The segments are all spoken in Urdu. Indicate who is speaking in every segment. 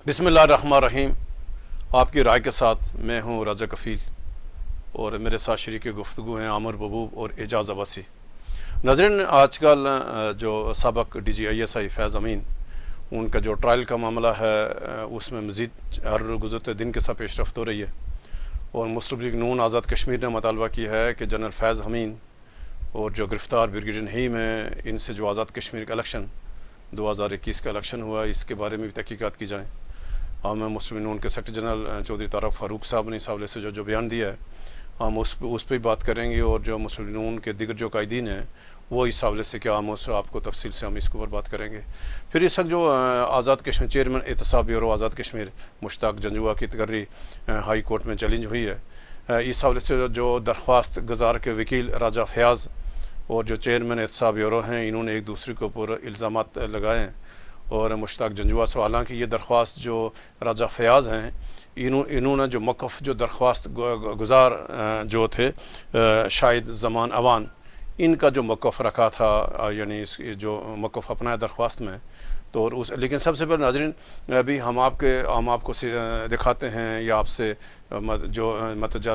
Speaker 1: بسم اللہ الرحمن الرحیم. آپ کی رائے کے ساتھ میں ہوں راجہ کفیل اور میرے ساتھ شریک گفتگو ہیں عامر ببوب اور اعجاز عباسی. ناظرین، آج کل جو سابق D G I S I فیض امین، ان کا جو ٹرائل کا معاملہ ہے اس میں مزید ہر گزرتے دن کے ساتھ پیش رفت ہو رہی ہے، اور مسلم لیگ نون آزاد کشمیر نے مطالبہ کیا ہے کہ جنرل فیض امین اور جو گرفتار بریگیڈیئر نعیم ہیں، ان سے جو آزاد کشمیر کا الیکشن 2021 کا الیکشن ہوا اس کے بارے میں بھی تحقیقات کی جائیں. ہم مسلم نون کے سیکرٹری جنرل چودھری طارق فاروق صاحب نے اس حوالے سے جو بیان دیا ہے ہم اس پہ بات کریں گے، اور جو مسلم نون کے دیگر جو قائدین ہیں وہ اس حوالے سے کیا ہم اس آپ کو تفصیل سے ہم اس کے اوپر بات کریں گے. پھر اس وقت جو آزاد کشمیر چیئرمین احتساب بیورو آزاد کشمیر مشتاق جنجوعہ کی تقرری ہائی کورٹ میں چیلنج ہوئی ہے. اس حوالے سے جو درخواست گزار کے وکیل راجہ فیاض اور جو چیئرمین احتساب بیورو ہیں، انہوں نے ایک دوسرے کے اوپر الزامات لگائے ہیں، اور مشتاق جنجوعہ سے حالانکہ یہ درخواست جو راجہ فیاض ہیں انہوں نے جو موقف جو درخواست گزار جو تھے شاہد زمان اوان، ان کا جو موقف رکھا تھا، یعنی اس جو موقف اپنایا درخواست میں، تو لیکن سب سے پہلے ناظرین ابھی ہم آپ کو دکھاتے ہیں یا آپ سے جو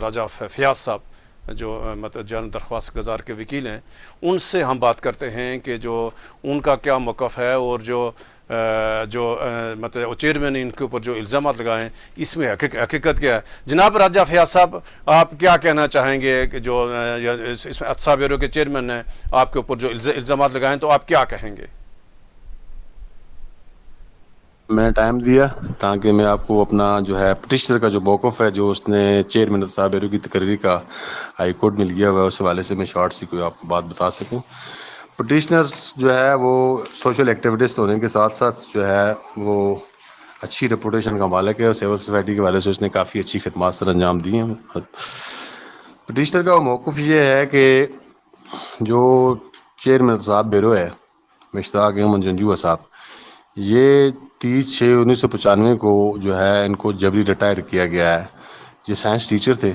Speaker 1: راجہ فیاض صاحب جو جان درخواست گزار کے وکیل ہیں، ان سے ہم بات کرتے ہیں کہ جو ان کا کیا موقف ہے، اور جو چیئرمین نے ان کے اوپر جو الزامات لگائے ہیں اس میں حقیقت کیا ہے. جناب راجہ فیاض صاحب، آپ کیا کہنا چاہیں گے کہ جو اس میں احتساب بیورو کے چیئرمین نے آپ کے اوپر جو الزامات لگائے ہیں، تو آپ کیا کہیں گے؟
Speaker 2: میں ٹائم دیا تاکہ میں آپ کو اپنا جو ہے پٹیشنر کا جو موقف ہے جو اس نے چیئرمین احتساب بیورو کی تقرری کا ہائی کورٹ میں لیا ہوا ہے، اس حوالے سے میں شارٹ سی کوئی آپ کو بات بتا سکوں. پٹیشنر جو ہے وہ سوشل ایکٹیویٹسٹ ہونے کے ساتھ ساتھ جو ہے وہ اچھی ریپوٹیشن کا مالک ہے، اور سول سوسائٹی کے حوالے سے اس نے کافی اچھی خدمات سر انجام دی ہیں. پٹیشنر کا موقف یہ ہے کہ جو چیئرمین احتساب بیورو ہے مشتاق احمد جنجوعہ صاحب، یہ 30/6/1995 کو جو ہے ان کو جبری ریٹائر کیا گیا ہے. یہ سائنس ٹیچر تھے،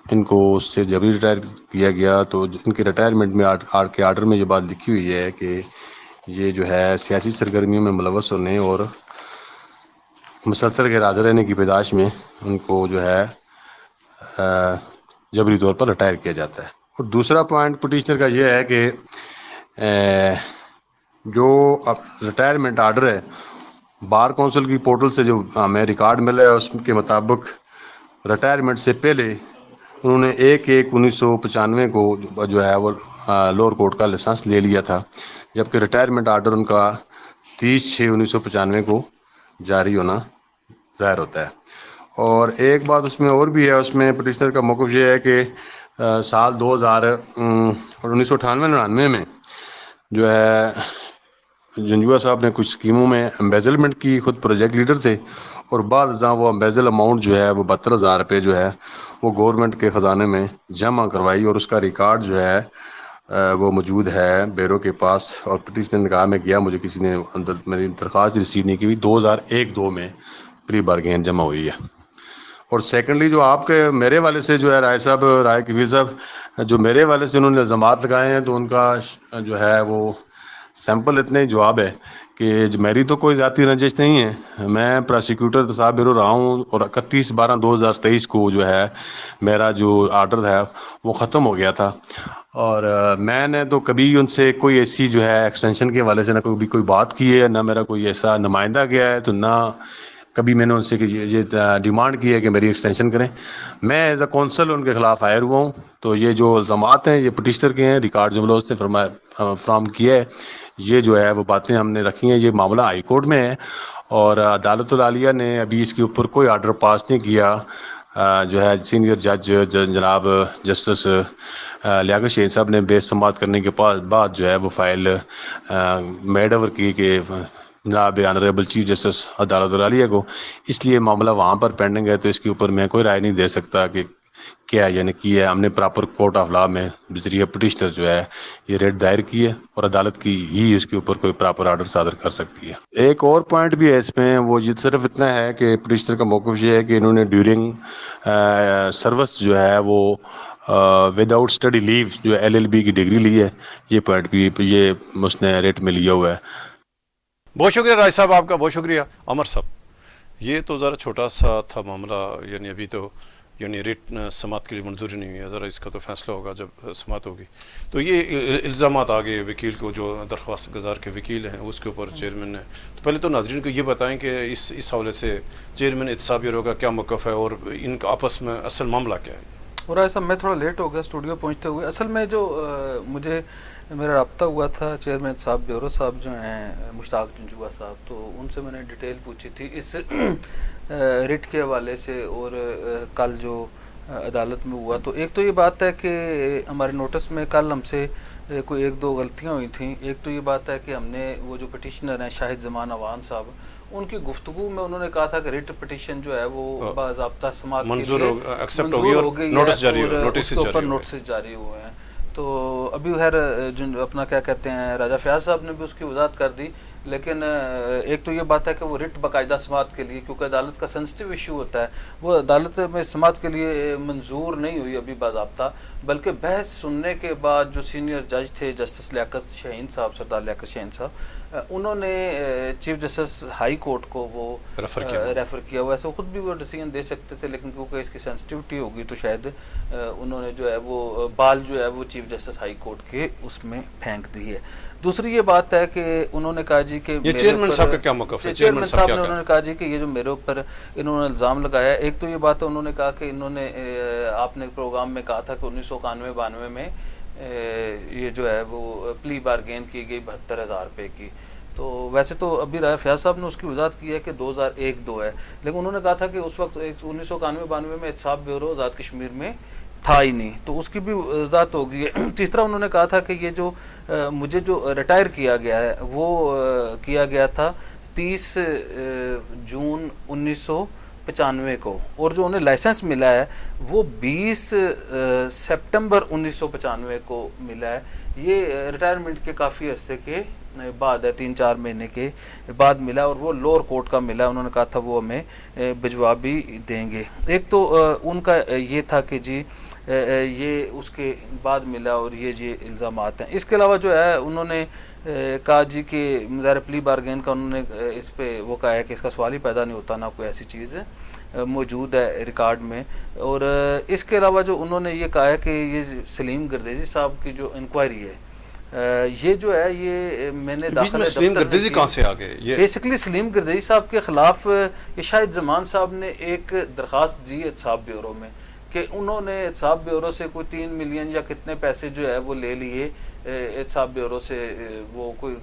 Speaker 2: ان کو اس سے جبری ریٹائر کیا گیا. تو ان کے ریٹائرمنٹ میں کے آرڈر میں یہ بات لکھی ہوئی ہے کہ یہ جو ہے سیاسی سرگرمیوں میں ملوث ہونے اور مسلسل غیر حاضر رہنے کی پیداش میں ان کو جو ہے جبری طور پر ریٹائر کیا جاتا ہے. اور دوسرا پوائنٹ پٹیشنر کا یہ ہے کہ جو ریٹائرمنٹ آرڈر ہے بار کونسل کی پورٹل سے جو ہمیں ریکارڈ ملا ہے، اس کے مطابق ریٹائرمنٹ سے پہلے انہوں نے 1/1/1995 کو جو ہے وہ لوور کورٹ کا لائسنس لے لیا تھا، جبکہ ریٹائرمنٹ آرڈر ان کا 30/6/1995 کو جاری ہونا ظاہر ہوتا ہے. اور ایک بات اس میں اور بھی ہے، اس میں پٹیشنر کا موقف یہ ہے کہ سال 1998-99 میں جو ہے جنجوعہ صاحب نے کچھ اسکیموں میں امبیزلمنٹ کی، خود پروجیکٹ لیڈر تھے، اور بعد ازاں وہ امبیزل اماؤنٹ جو ہے وہ 72,000 روپے جو ہے وہ گورنمنٹ کے خزانے میں جمع کروائی، اور اس کا ریکارڈ جو ہے وہ موجود ہے بیورو کے پاس. اور پٹیشنر نے کہا میں گیا، مجھے کسی نے میری درخواست ریسیو نہیں کی ہوئی. 2001-2 میں پری بارگین جمع ہوئی ہے. اور سیکنڈلی جو آپ کے میرے والے سے جو ہے رائے کفیل صاحب جو میرے والے سے انہوں نے الزامات لگائے ہیں، تو ان کا جو ہے وہ سیمپل اتنے جواب ہے کہ میری تو کوئی ذاتی رنجش نہیں ہے. میں پراسیکیوٹر احتساب بیورو رہا ہوں، اور 31/12/2023 کو جو ہے میرا جو آرڈر ہے وہ ختم ہو گیا تھا. اور میں نے تو کبھی ان سے کوئی ایسی جو ہے ایکسٹینشن کے حوالے سے نہ کوئی بات کی ہے، نہ میرا کوئی ایسا نمائندہ گیا ہے، تو نہ کبھی میں نے ان سے یہ ڈیمانڈ کی ہے کہ میری ایکسٹینشن کریں. میں ایز اے کونسل ان کے خلاف ہائر ہوا ہوں. تو یہ جو الزامات ہیں یہ پٹیشنر کے ہیں، ریکارڈ جو اس نے فراہم کیا ہے، یہ جو ہے وہ باتیں ہم نے رکھی ہیں. یہ معاملہ ہائی کورٹ میں ہے، اور عدالت العالیہ نے ابھی اس کے اوپر کوئی آرڈر پاس نہیں کیا. جو ہے سینئر جج جناب جسٹس لیاقت شہید صاحب نے بیس سماعت کرنے کے بعد جو ہے وہ فائل میڈ اوور کی کہ جناب آنریبل چیف جسٹس عدالت العالیہ کو، اس لیے معاملہ وہاں پر پینڈنگ ہے. تو اس کے اوپر میں کوئی رائے نہیں دے سکتا کہ کیا یعنی کی ہے. ہم نے پراپر کورٹ آف لا میں بذریعہ پٹیشنر جو ہے یہ ریٹ دائر کی ہے، اور عدالت کی ہی اس کے اوپر کوئی پراپر آرڈر صادر کر سکتی ہے. ایک اور پوائنٹ بھی ہے اس میں، وہ یہ صرف اتنا ہے کہ پٹیشنر کا موقف یہ ہے کہ انہوں نے ڈیورنگ سروس جو ہے وہ ود آؤٹ اسٹڈی لیو جو LLB کی ڈگری لی ہے. یہ پوائنٹ بھی یہ اس نے ریٹ میں لیا ہوا ہے.
Speaker 1: بہت شکریہ راج صاحب، آپ کا بہت شکریہ. عمر صاحب، یہ تو ذرا چھوٹا سا تھا معاملہ، یعنی ابھی تو یعنی ریٹ سماعت کے لیے منظوری نہیں ہے، ذرا اس کا تو فیصلہ ہوگا جب سماعت ہوگی. تو یہ الزامات آگے وکیل کو، جو درخواست گزار کے وکیل ہیں اس کے اوپر چیئرمین نے. تو پہلے تو ناظرین کو یہ بتائیں کہ اس حوالے سے چیئرمین احتساب بیورو کا کیا موقف ہے اور ان کا آپس میں اصل معاملہ کیا ہے.
Speaker 3: اور ایسا میں تھوڑا لیٹ ہو گیا اسٹوڈیو پہنچتے ہوئے. اصل میں جو مجھے میرا رابطہ ہوا تھا چیئرمین احتساب بیورو صاحب جو ہیں مشتاق جنجوعہ صاحب، تو ان سے میں نے ڈیٹیل پوچھی تھی اس ریٹ کے حوالے سے اور کل جو عدالت میں ہوا. تو ایک تو یہ بات ہے کہ ہمارے نوٹس میں کل ہم سے کوئی ایک دو غلطیاں ہوئی تھیں. ایک تو یہ بات ہے کہ ہم نے وہ جو پٹیشنر ہیں شاہد زمان اوان صاحب، ان کی گفتگو میں انہوں نے کہا تھا کہ ریٹ پٹیشن جو ہے وہ باضابطہ سماعت کے لیے منظور ہو گئی ہے اور اس کے اوپر نوٹسز جاری ہوئے ہیں. تو ابھی خیر اپنا کیا کہتے ہیں راجہ فیاض صاحب نے بھی اس کی وضاحت کر دی. لیکن ایک تو یہ بات ہے کہ وہ ریٹ باقاعدہ سماعت کے لیے، کیونکہ عدالت کا سینسٹیو ایشو ہوتا ہے، وہ عدالت میں سماعت کے لیے منظور نہیں ہوئی ابھی باضابطہ، بلکہ بحث سننے کے بعد جو سینئر جج تھے جسٹس لیاقت شاہین صاحب، سردار لیاقت شاہین صاحب، انہوں نے چیف جسٹس ہائی کورٹ کو وہ ریفر کیا. ویسے خود بھی وہ ڈیسیژن دے سکتے تھے، لیکن کیونکہ اس کی سینسٹیوٹی ہوگی تو شاید انہوں نے جو ہے وہ بال جو ہے وہ چیف جسٹس ہائی کورٹ کے اس میں پھینک دی ہے. دوسری یہ بات ہے کہ انہوں نے کہا جی کہ
Speaker 1: چیئرمین صاحب کا کیا موقف ہے؟
Speaker 3: چیئرمین صاحب نے انہوں نے کہا جی کہ یہ جو میرے اوپر انہوں نے الزام لگایا ہے، ایک تو یہ بات ہے انہوں نے کہا کہ انہوں نے آپ نے پروگرام میں کہا تھا کہ 1991-92 میں یہ جو ہے وہ پلی بارگین کی گئی 72,000 روپے کی. تو ویسے تو ابھی راجہ فیاض صاحب نے اس کی وضاحت کی ہے کہ 2001-2 ہے، لیکن انہوں نے کہا تھا کہ اس وقت 1991-92 میں احتساب بیورو آزاد کشمیر میں تھا ہی نہیں، تو اس کی بھی وضاحت ہوگی. تیسرا انہوں نے کہا تھا کہ یہ جو مجھے جو ریٹائر کیا گیا ہے وہ کیا گیا تھا 30 جون 1995 کو، اور جو انہیں لائسنس ملا ہے وہ 20 سپٹمبر 1995 کو ملا ہے. یہ ریٹائرمنٹ کے کافی عرصے کے بعد ہے، 3-4 مہینے کے بعد ملا، اور وہ لوور کورٹ کا ملا. انہوں نے کہا تھا وہ ہمیں بھجوا بھی دیں گے. ایک تو ان کا یہ تھا کہ جی یہ اس کے بعد ملا اور یہ الزامات ہیں. اس کے علاوہ جو ہے انہوں نے کہا جی کہ ظاہر پلی بارگین کا انہوں نے اس پہ وہ کہا ہے کہ اس کا سوال ہی پیدا نہیں ہوتا، نہ کوئی ایسی چیز موجود ہے ریکارڈ میں. اور اس کے علاوہ جو انہوں نے یہ کہا ہے کہ یہ سلیم گردیزی صاحب کی جو انکوائری ہے یہ جو ہے یہ میں نے
Speaker 1: سلیم گردیزی کہاں سے آ گئے؟
Speaker 3: بیسکلی سلیم گردیزی صاحب کے خلاف یہ شاہد زمان صاحب نے ایک درخواست دی احتساب بیورو میں کہ انہوں نے احتساب بیورو سے کوئی 3 ملین یا کتنے پیسے جو ہے وہ لے لیے احتساب بیورو سے. وہ کوئی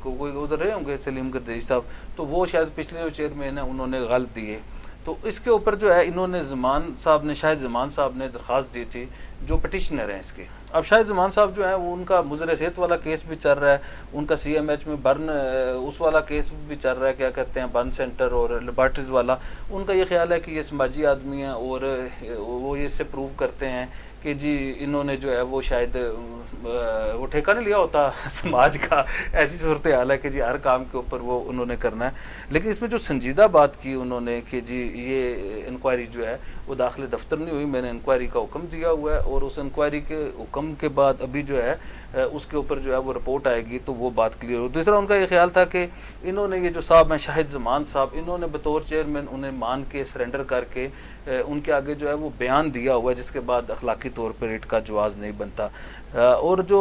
Speaker 3: ادھر رہے ہوں گے سلیم گردیزی صاحب، تو وہ شاید پچھلے جو چیئرمین ہیں انہوں نے غلط دیے. تو اس کے اوپر جو ہے انہوں نے زمان صاحب نے شاہد زمان صاحب نے درخواست دی تھی جو پٹیشنر ہیں اس کے. اب شاہد زمان صاحب جو ہیں وہ ان کا مضر صحت والا کیس بھی چل رہا ہے، ان کا سی ایم ایچ میں برن اس والا کیس بھی چل رہا ہے، کیا کہتے ہیں برن سینٹر اور لیبارٹریز والا. ان کا یہ خیال ہے کہ یہ سماجی آدمی ہیں اور وہ یہ اس سے پروو کرتے ہیں کہ جی انہوں نے جو ہے وہ شاید وہ ٹھیکہ نہیں لیا ہوتا سماج کا. ایسی صورتحال ہے کہ جی ہر کام کے اوپر وہ انہوں نے کرنا ہے. لیکن اس میں جو سنجیدہ بات کی انہوں نے کہ جی یہ انکوائری جو ہے وہ داخل دفتر نہیں ہوئی، میں نے انکوائری کا حکم دیا ہوا ہے، اور اس انکوائری کے حکم کے بعد ابھی جو ہے اس کے اوپر جو ہے وہ رپورٹ آئے گی تو وہ بات کلیئر ہو. دوسرا ان کا یہ خیال تھا کہ انہوں نے یہ جو صاحب ہیں شاہد زمان صاحب، انہوں نے بطور چیئرمین انہیں مان کے سرنڈر کر کے ان کے آگے جو ہے وہ بیان دیا ہوا ہے، جس کے بعد اخلاقی طور پر ریٹ کا جواز نہیں بنتا. اور جو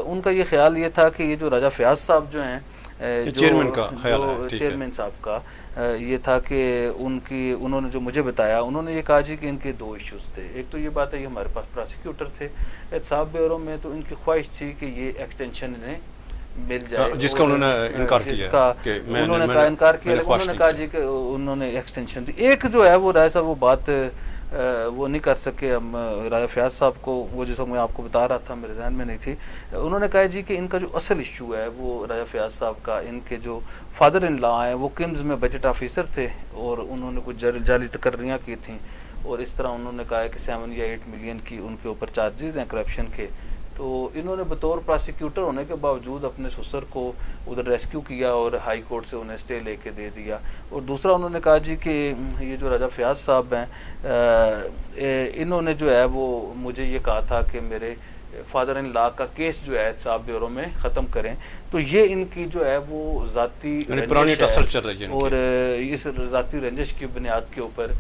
Speaker 3: ان کا یہ خیال یہ تھا کہ یہ جو راجہ فیاض صاحب جو ہیں چیئرمین صاحب کا یہ تھا کہ انہوں نے جو مجھے بتایا، انہوں نے یہ کہا جی کہ ان کے 2 ایشوز تھے. ایک تو یہ بات ہے یہ ہمارے پاس پراسیکیوٹر تھے احتساب بیورو میں، تو ان کی خواہش تھی کہ یہ ایکسٹینشن انہیں مل جائے،
Speaker 1: جس کا انہوں نے انکار کیا کہ
Speaker 3: انہوں نے انکار کیا، لیکن انہوں نے کہا جی کہ انہوں نے ایکسٹینشن دی. ایک جو ہے وہ رائے صاحب وہ بات وہ نہیں کر سکے ہم راجہ فیاض صاحب کو، وہ جس کو میں آپ کو بتا رہا تھا میرے ذہن میں نہیں تھی. انہوں نے کہا جی کہ ان کا جو اصل ایشو ہے وہ راجہ فیاض صاحب کا، ان کے جو فادر ان لا ہیں وہ کمز میں بجٹ آفیسر تھے اور انہوں نے کچھ جعلی تقرریاں کی تھیں، اور اس طرح انہوں نے کہا ہے کہ 7 یا 8 ملین کی ان کے اوپر چارجز ہیں کرپشن کے. تو انہوں نے بطور پراسیکیوٹر ہونے کے باوجود اپنے سسر کو ادھر ریسکیو کیا اور ہائی کورٹ سے انہیں اسٹے لے کے دے دیا. اور دوسرا انہوں نے کہا جی کہ یہ جو راجہ فیاض صاحب ہیں انہوں نے جو ہے وہ مجھے یہ کہا تھا کہ میرے فادر ان لا کا کیس جو ہے احتساب بیورو میں ختم کریں. تو یہ ان کی جو ہے وہ ذاتی
Speaker 1: پرانی ٹسل چل رہی ہے
Speaker 3: اور اس ذاتی رنجش کی بنیاد کے اوپر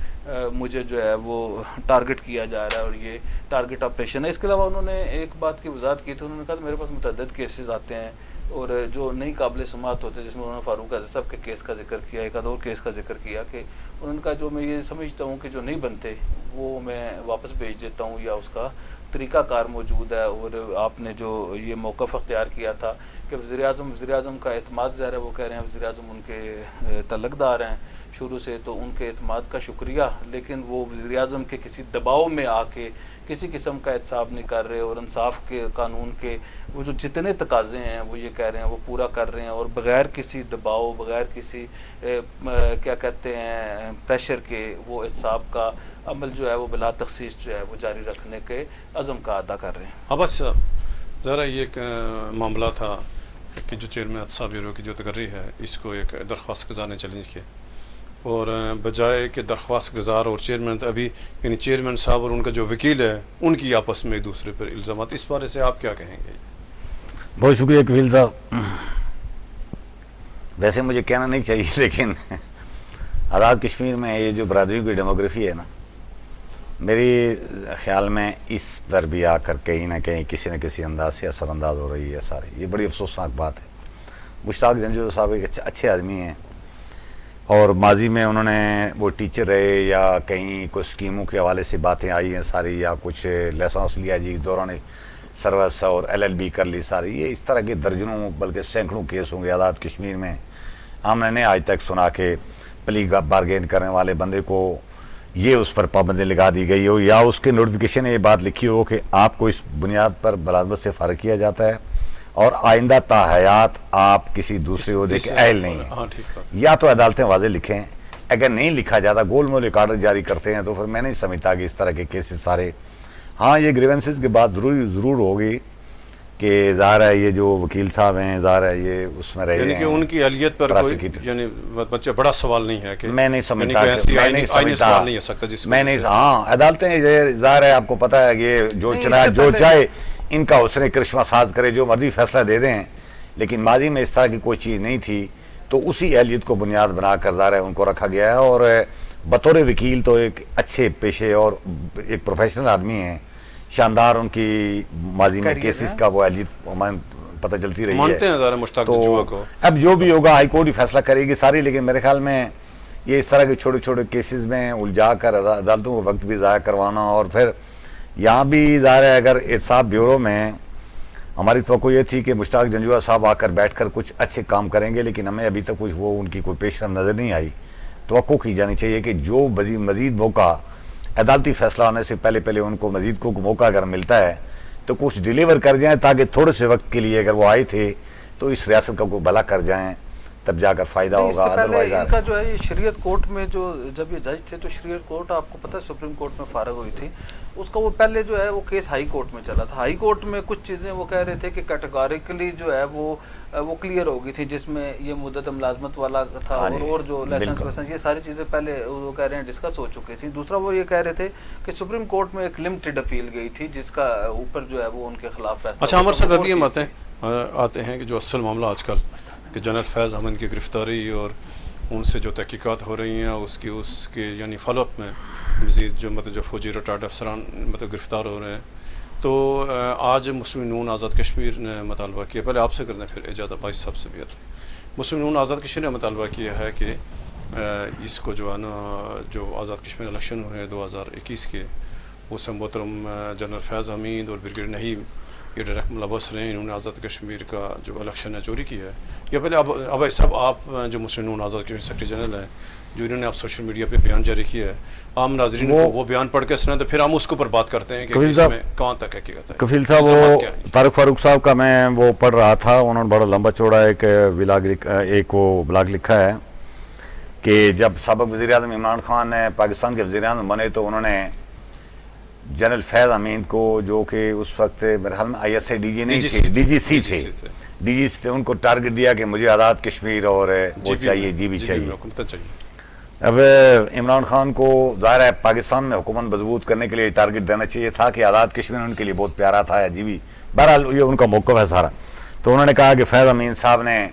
Speaker 3: مجھے جو ہے وہ ٹارگٹ کیا جا رہا ہے اور یہ ٹارگٹ آپریشن ہے. اس کے علاوہ انہوں نے ایک بات کی وضاحت کی تھی. انہوں نے کہا میرے پاس متعدد کیسز آتے ہیں اور جو نہیں قابل سماعت ہوتے, جس میں انہوں نے فاروق اعظم صاحب کے کیس کا ذکر کیا, ایک اور کیس کا ذکر کیا, کہ ان کا جو میں یہ سمجھتا ہوں کہ جو نہیں بنتے وہ میں واپس بھیج دیتا ہوں یا اس کا طریقہ کار موجود ہے. اور آپ نے جو یہ موقف اختیار کیا تھا کہ وزیر اعظم کا اعتماد ظاہر ہے, وہ کہہ رہے ہیں وزیر اعظم ان کے تعلق دار ہیں شروع سے, تو ان کے اعتماد کا شکریہ, لیکن وہ وزیر اعظم کے کسی دباؤ میں آ کے کسی قسم کا احتساب نہیں کر رہے اور انصاف کے قانون کے وہ جو جتنے تقاضے ہیں وہ یہ کہہ رہے ہیں وہ پورا کر رہے ہیں, اور بغیر کسی دباؤ, بغیر کسی کیا کہتے ہیں پریشر کے وہ احتساب کا عمل جو ہے وہ بلا تخصیص جو ہے وہ جاری رکھنے کے عزم کا ادا کر رہے ہیں.
Speaker 1: عباس صاحب ذرا یہ ایک معاملہ تھا کہ جو چیئرمین احتساب بیورو کی جو تقرری ہے اس کو ایک درخواست گزار نے چیلنج کیا, اور بجائے کہ درخواست گزار اور چیئرمین ابھی یعنی چیئرمین صاحب اور ان کا جو وکیل ہے ان کی آپس میں ایک دوسرے پر الزامات, اس بارے سے آپ کیا کہیں گے؟
Speaker 4: بہت شکریہ کفیل صاحب. ویسے مجھے کہنا نہیں چاہیے لیکن آزاد کشمیر میں یہ جو برادری کی ڈیموگرافی ہے نا, میری خیال میں اس پر بھی آ کر کہیں نہ کہیں کسی نہ کسی انداز سے اثر انداز ہو رہی ہے سارے. یہ بڑی افسوسناک بات ہے. مشتاق جنجو صاحب ایک اچھے آدمی ہیں اور ماضی میں انہوں نے وہ ٹیچر رہے یا کہیں کچھ اسکیموں کے حوالے سے باتیں آئی ہیں ساری, یا کچھ لائسنس لیا جی دوران سروس اور LLB کر لی ساری. یہ اس طرح کے درجنوں بلکہ سینکڑوں کیس ہوں گے آزاد کشمیر میں. ہم نے آج تک سنا کہ پلی بارگین کرنے والے بندے کو یہ اس پر پابندی لگا دی گئی ہو یا اس کے نوٹیفیکیشن میں یہ بات لکھی ہو کہ آپ کو اس بنیاد پر ملازمت سے فارغ کیا جاتا ہے اور آئندہ تا حیات آپ کسی دوسرے عہدے کے اہل نہیں ہیں. یا تو عدالتیں واضح لکھیں, اگر نہیں لکھا جاتا گول مول ایک آرڈر جاری کرتے ہیں تو پھر میں نہیں سمجھتا کہ اس طرح کے کیسز سارے. ہاں یہ گریونسز کے بعد ضرور ہوگی کہ ظاہر ہے یہ جو وکیل صاحب ہیں ظاہر ہے یہ اس میں رہے
Speaker 1: یعنی کہ ان کی اہلیت پر کوئی یعنی بچہ بڑا سوال نہیں ہے کہ
Speaker 4: میں نہیں سمجھتا
Speaker 1: میں نہیں.
Speaker 4: ہاں عدالتیں ظاہر ہے آپ کو پتہ ہے کہ جو چاہے ان کا حسن کرشمہ ساز کرے, جو مرضی فیصلہ دے دیں, لیکن ماضی میں اس طرح کی کوئی چیز نہیں تھی تو اسی اہلیت کو بنیاد بنا کر ظاہر ہے ان کو رکھا گیا ہے. اور بطور وکیل تو ایک اچھے پیشے اور ایک پروفیشنل آدمی ہیں, شاندار ان کی ماضی میں کیسز کا وہ اہلیت پتہ چلتی رہی ہے. تو اب جو بھی ہوگا ہائی کورٹ ہی فیصلہ کرے گی ساری, لیکن میرے خیال میں یہ اس طرح کے چھوٹے چھوٹے کیسز میں الجھا کر عدالتوں کو وقت بھی ضائع کروانا, اور پھر یہاں بھی ظاہر ہے اگر احتساب بیورو میں ہماری توقع یہ تھی کہ مشتاق جنجوعہ صاحب آ کر بیٹھ کر کچھ اچھے کام کریں گے, لیکن ہمیں ابھی تک کچھ وہ ان کی کوئی پیش رفت نظر نہیں آئی. توقع کی جانی چاہیے کہ جو مزید موقع عدالتی فیصلہ ہونے سے پہلے ان کو مزید کو موقع اگر ملتا ہے تو کچھ ڈیلیور کر جائیں, تاکہ تھوڑے سے وقت کے لیے اگر وہ آئے تھے تو اس ریاست کا کوئی بھلا کر جائیں, تب جا کر فائدہ ہوگا.
Speaker 3: ان کا جو ہے یہ شریعت کورٹ میں جو جب یہ جج تھے تو شریعت کورٹ آپ کو پتہ ہے سپریم کورٹ میں فارغ ہوئی تھی, اس کا وہ پہلے جو ہے وہ کیس ہائی کورٹ میں چلا تھا. ہائی کورٹ میں کچھ چیزیں وہ کہہ رہے تھے کہ کیٹیگوریکلی جو ہے وہ کلیئر ہو گئی تھی, جس میں یہ مدت ملازمت والا تھا اور جو لائسنس یہ ساری چیزیں پہلے وہ کہہ رہے ہیں ڈسکس ہو چکی تھیں. دوسرا وہ یہ کہہ رہے تھے کہ سپریم کورٹ میں ایک لمیٹڈ اپیل گئی تھی جس کا اوپر جو ہے وہ ان کے خلاف فیصلہ.
Speaker 1: اچھا عمر صاحب ابھی ہم آتے ہیں کہ جو اصل معاملہ آج کل کہ جنرل فیض احمد کی گرفتاری اور ان سے جو تحقیقات ہو رہی ہیں اس کے یعنی فالو اپ میں مزید جو فوجی ریٹائرڈ افسران گرفتار ہو رہے ہیں, تو آج مسلم نون آزاد کشمیر نے مطالبہ کیا, پہلے آپ سے کرنا پھر اعجاز عباسی صاحب سے بھی آتا ہے. مسلم نون آزاد کشمیر نے مطالبہ کیا ہے کہ اس کو جو ہے نا جو آزاد کشمیر الیکشن ہوئے 2021 کے, اس سے محترم جنرل فیض حمید اور بریگیڈیئر نہیم یہ ڈائریکٹ ملوث رہے ہیں, انہوں نے آزاد کشمیر کا جو الیکشن ہے چوری کیا ہے. یا پہلے اب صاحب آپ جو مسلم نون آزاد کشمیر سیکرٹری جنرل ہیں, جو انہوں نے آپ سوشل میڈیا پہ بیان جاری کیا ہے, عام ناظرین کو وہ بیان پڑھ کے سنیں تو پھر ہم اس کے اوپر بات کرتے ہیں کہ اس میں کہاں تک حقیقت ہے.
Speaker 4: کفیل صاحب وہ طارق فاروق صاحب کا میں وہ پڑھ رہا تھا, انہوں نے بڑا لمبا چوڑا ایک وہ بلاگ لکھا ہے کہ جب سابق وزیر اعظم عمران خان نے پاکستان کے وزیر اعظم بنے تو انہوں نے جنرل فیض امین کو, جو کہ اس وقت میرے خیال میں ISI DG نہیں تھے, DGC تھے, ان کو ٹارگٹ دیا کہ مجھے آزاد کشمیر اور وہ چاہیے, جی بھی چاہیے. اب عمران خان کو ظاہر ہے پاکستان میں حکومت مضبوط کرنے کے لیے ٹارگٹ دینا چاہیے تھا کہ آزاد کشمیر ان کے لیے بہت پیارا تھا عجیبی، بہرحال یہ ان کا موقف ہے سارا. تو انہوں نے کہا کہ فیض امین صاحب نے